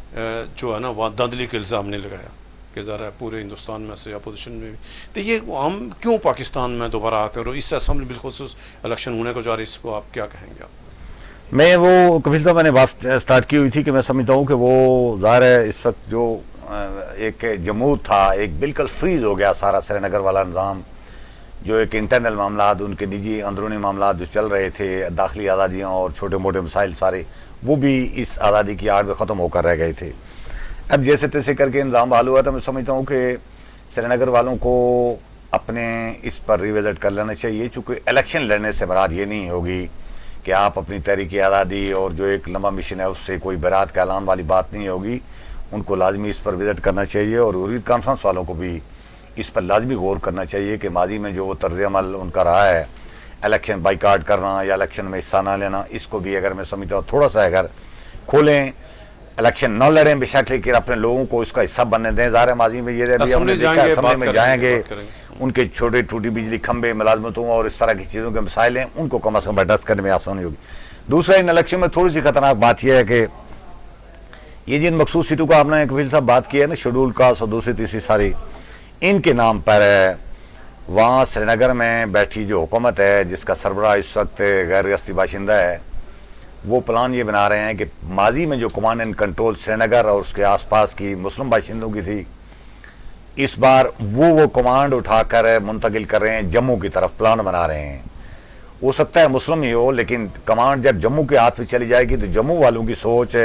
Speaker 1: جو ہے نا وہاں دھاندلی کا الزام نہیں لگایا کہ ذرا پورے ہندوستان میں سے اپوزیشن میں بھی. تو یہ ہم کیوں پاکستان میں دوبارہ آتے ہیں، اور اس سے اسمبلی بالخصوص الیکشن ہونے کو جا رہی ہے، اس کو آپ کیا کہیں گے؟ آپ
Speaker 4: میں وہ کفیل صاحب میں نے بات اسٹارٹ کی ہوئی تھی کہ میں سمجھتا ہوں کہ وہ ظاہر ہے اس وقت جو ایک جمود تھا، ایک بالکل فریز ہو گیا سارا سری نگر والا نظام، جو ایک انٹرنل معاملات، ان کے نجی اندرونی معاملات جو چل رہے تھے، داخلی آزادیاں اور چھوٹے موٹے مسائل سارے، وہ بھی اس آزادی کی آڑ میں ختم ہو کر رہ گئے تھے. اب جیسے تیسے کر کے نظام بحال ہوا تھا. میں سمجھتا ہوں کہ سری نگر والوں کو اپنے اس پر ریوزٹ کر لینا چاہیے، چونکہ الیکشن لڑنے سے مراد یہ نہیں ہوگی کہ آپ اپنی تحریک آزادی اور جو ایک لمبا مشن ہے اس سے کوئی برات کا اعلان والی بات نہیں ہوگی. ان کو لازمی اس پر وزٹ کرنا چاہیے، اور حریت کانفرنس والوں کو بھی اس پر لازمی غور کرنا چاہیے کہ ماضی میں جو طرز عمل ان کا رہا ہے، الیکشن بائیکاٹ کرنا یا الیکشن میں حصہ نہ لینا، اس کو بھی اگر میں سمجھتا ہوں تھوڑا سا اگر کھولیں، الیکشن نہ لڑیں بے شک، لیکن اپنے لوگوں کو اس کا حصہ بننے دیں. ظاہر ہے ماضی میں یہ اسمبلی میں جائیں گے، ان کے چھوٹے ٹوٹی بجلی کھمبے، ملازمتوں اور اس طرح کی چیزوں کے مسائل ہیں، ان کو کم از کم ایڈریس کرنے میں آسانی ہوگی. دوسرا ان الیکشن میں تھوڑی سی خطرناک بات یہ ہے کہ یہ جن مخصوص سیٹوں کا آپ نے کفیل صاحب بات کی ہے نا، شیڈول کاسٹ اور دوسری تیسری ساری، ان کے نام پر وہاں سری نگر میں بیٹھی جو حکومت ہے جس کا سربراہ اس وقت غیر ریاستی باشندہ ہے، وہ پلان یہ بنا رہے ہیں کہ ماضی میں جو کمانڈ اینڈ کنٹرول سری نگر اور اس کے آس پاس کی مسلم باشندوں کی تھی، اس بار وہ کمانڈ اٹھا کر منتقل کر رہے ہیں جموں کی طرف. پلان بنا رہے ہیں. ہو سکتا ہے مسلم ہی ہو، لیکن کمانڈ جب جموں کے ہاتھ میں چلی جائے گی تو جموں والوں کی سوچ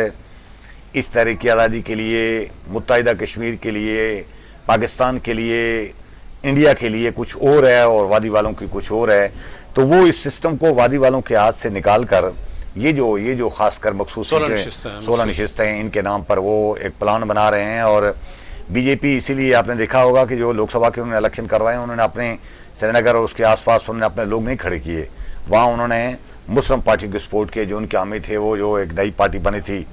Speaker 4: اس تحریک آزادی کے لیے، متحدہ کشمیر کے لیے، پاکستان کے لیے، انڈیا کے لیے کچھ اور ہے، اور وادی والوں کی کچھ اور ہے. تو وہ اس سسٹم کو وادی والوں کے ہاتھ سے نکال کر یہ جو خاص کر مخصوص 16 نشستیں ہیں، ان کے نام پر وہ ایک پلان بنا رہے ہیں. اور بی جے پی اسی لیے آپ نے دیکھا ہوگا کہ جو لوک سبھا کے انہوں نے الیکشن کروائے، انہوں نے اپنے سری نگر اور اس کے آس پاس انہوں نے اپنے لوگ نہیں کھڑے کیے، وہاں انہوں نے مسلم پارٹی کو سپورٹ کیا، جو ان کے حامی تھے، وہ جو ایک نئی پارٹی بنی تھی،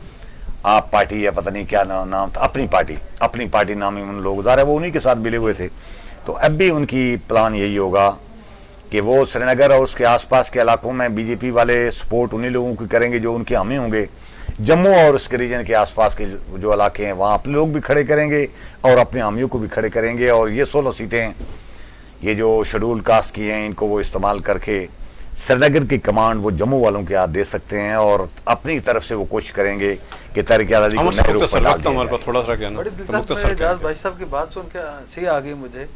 Speaker 4: آپ پارٹی یا پتہ نہیں کیا نام تھا، اپنی پارٹی نامی ان لوگ ظاہر ہے وہ انہی کے ساتھ ملے ہوئے تھے. تو اب بھی ان کی پلان یہی ہوگا کہ وہ سری نگر اور اس کے آس پاس کے علاقوں میں بی جے پی والے سپورٹ انہی لوگوں کی کریں گے جو ان کے حامی ہوں گے. جموں اور اس کے ریجن کے آس پاس کے جو علاقے ہیں وہاں اپنے لوگ بھی کھڑے کریں گے اور اپنے حامیوں کو بھی کھڑے کریں گے. اور یہ 16 سیٹیں یہ جو شیڈول کاسٹ کی ہیں، ان کو وہ استعمال کر کے سری نگر کی کمانڈ وہ جموں والوں کے ہاتھ دے سکتے ہیں، اور اپنی طرف سے وہ کوشش کریں گے کہ تحریک آزادی کو نئے روپ میں ڈال دیں.
Speaker 1: تھوڑا سا کہنا
Speaker 3: بڑی دلچسپ اجاز بھائی صاحب کی بات سن کے ہنسی آ گئی مجھے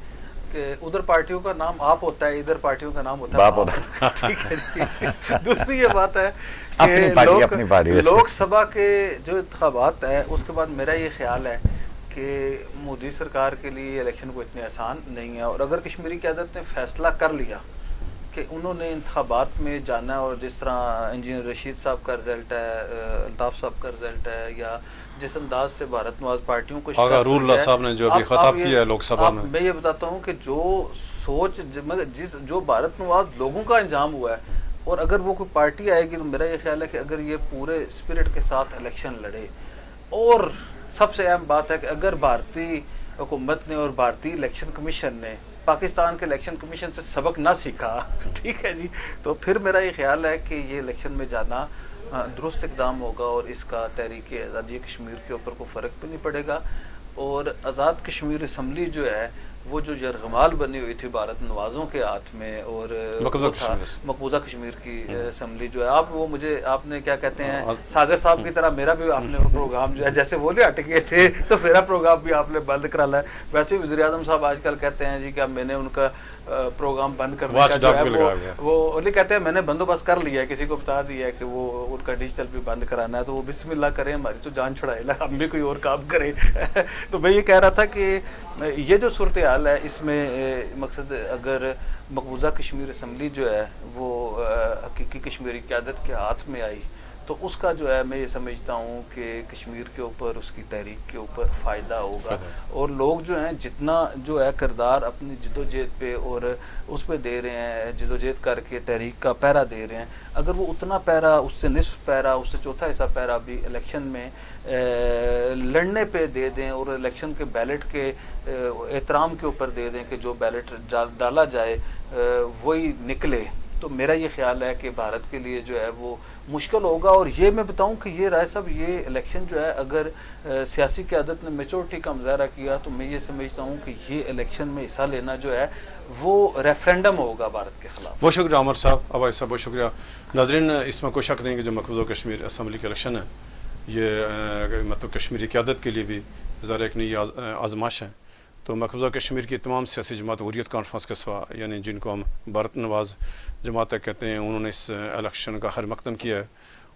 Speaker 3: کہ ادھر پارٹیوں کا نام آپ ہوتا ہے، ادھر پارٹیوں کا نام ہوتا ہے
Speaker 4: باپ ہوتا ہے.
Speaker 3: ٹھیک ہے جی. دوسری یہ بات ہے
Speaker 4: اپنی پارٹی
Speaker 3: کہ لوک سبھا کے جو انتخابات ہے اس کے بعد میرا یہ خیال ہے کہ مودی سرکار کے لیے الیکشن کو اتنے آسان نہیں ہے، اور اگر کشمیری قیادت نے فیصلہ کر لیا کہ انہوں نے انتخابات میں جانا ہے، اور جس طرح انجینئر رشید صاحب کا رزلٹ ہے، الطاف صاحب کا رزلٹ ہے، یا جس انداز سے بھارت نواز پارٹیوں کو
Speaker 1: آغا رول اللہ صاحب نے جو ابھی خطاب کیا ہے لوک سبھا
Speaker 3: میں یہ بتاتا ہوں کہ جو سوچ جو بھارت نواز لوگوں کا انجام ہوا ہے، اور اگر وہ کوئی پارٹی آئے گی تو میرا یہ خیال ہے کہ اگر یہ پورے اسپرٹ کے ساتھ الیکشن لڑے، اور سب سے اہم بات ہے کہ اگر بھارتی حکومت نے اور بھارتی الیکشن کمیشن نے پاکستان کے الیکشن کمیشن سے سبق نہ سیکھا، ٹھیک ہے جی، تو پھر میرا یہ خیال ہے کہ یہ الیکشن میں جانا درست اقدام ہوگا، اور اس کا تحریک آزادی کشمیر کے اوپر کوئی فرق بھی نہیں پڑے گا۔ اور آزاد کشمیر اسمبلی جو ہے وہ جو یرغمال بنی ہوئی تھی بھارت نوازوں کے ہاتھ میں، اور مقبوضہ کشمیر کی اسمبلی جو ہے، آپ وہ مجھے آپ نے کیا کہتے ہیں ساگر صاحب کی طرح میرا بھی آپ نے پروگرام جو ہے جیسے وہ نہیں ہٹ گئے تھے تو میرا پروگرام بھی آپ نے بند کرا ہے۔ ویسے ہی وزیر اعظم صاحب آج کل کہتے ہیں جی کہ میں نے ان کا پروگرام بند کرنے کا جو ہے وہ کہتے ہیں میں نے بندوبست کر لیا ہے، کسی کو بتا دیا ہے کہ وہ ان کا ڈیجیٹل بھی بند کرانا ہے، تو وہ بسم اللہ کریں، ہماری تو جان چھڑائے، ہم بھی کوئی اور کام کریں۔ تو میں یہ کہہ رہا تھا کہ یہ جو صورتحال ہے اس میں مقصد اگر مقبوضہ کشمیر اسمبلی جو ہے وہ حقیقی کشمیری قیادت کے ہاتھ میں آئی تو اس کا جو ہے میں یہ سمجھتا ہوں کہ کشمیر کے اوپر، اس کی تحریک کے اوپر فائدہ ہوگا، اور لوگ جو ہیں جتنا جو ہے کردار اپنی جد و جہد پہ اور اس پہ دے رہے ہیں، جد و جہد کر کے تحریک کا پیرا دے رہے ہیں، اگر وہ اتنا پیرا، اس سے نصف پیرا، اس سے چوتھا حصہ پیرا بھی الیکشن میں لڑنے پہ دے دیں، اور الیکشن کے بیلٹ کے احترام کے اوپر دے دیں کہ جو بیلٹ ڈالا جائے وہی نکلے، تو میرا یہ خیال ہے کہ بھارت کے لیے جو ہے وہ مشکل ہوگا۔ اور یہ میں بتاؤں کہ یہ رائے صاحب، یہ الیکشن جو ہے اگر سیاسی قیادت نے میچورٹی کا مظاہرہ کیا تو میں یہ سمجھتا ہوں کہ یہ الیکشن میں حصہ لینا جو ہے وہ ریفرینڈم ہوگا بھارت کے خلاف۔
Speaker 1: بہت شکریہ عمر صاحب، عباس صاحب بہت شکریہ۔ ناظرین، اس میں کوئی شک نہیں کہ جو مقبوضہ کشمیر اسمبلی کے الیکشن ہے یہ مطلب کشمیری قیادت کے لیے بھی ظاہر ایک نئی آزمائش ہے۔ تو مقبوضہ کشمیر کی تمام سیاسی جماعت حریت کانفرنس کے سوا، یعنی جن کو ہم بھارت نواز جماعتیں کہتے ہیں، انہوں نے اس الیکشن کا خیر مقدم کیا ہے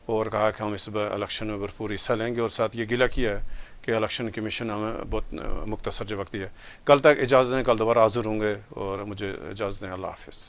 Speaker 1: اور کہا کہ ہم اس الیکشن میں بھرپور حصہ لیں گے، اور ساتھ یہ گلہ کیا ہے کہ الیکشن کمیشن ہمیں بہت مختصر جو وقت دیا ہے۔ کل تک اجازت دیں، کل دوبارہ حاضر ہوں گے، اور مجھے اجازت دیں، اللہ حافظ۔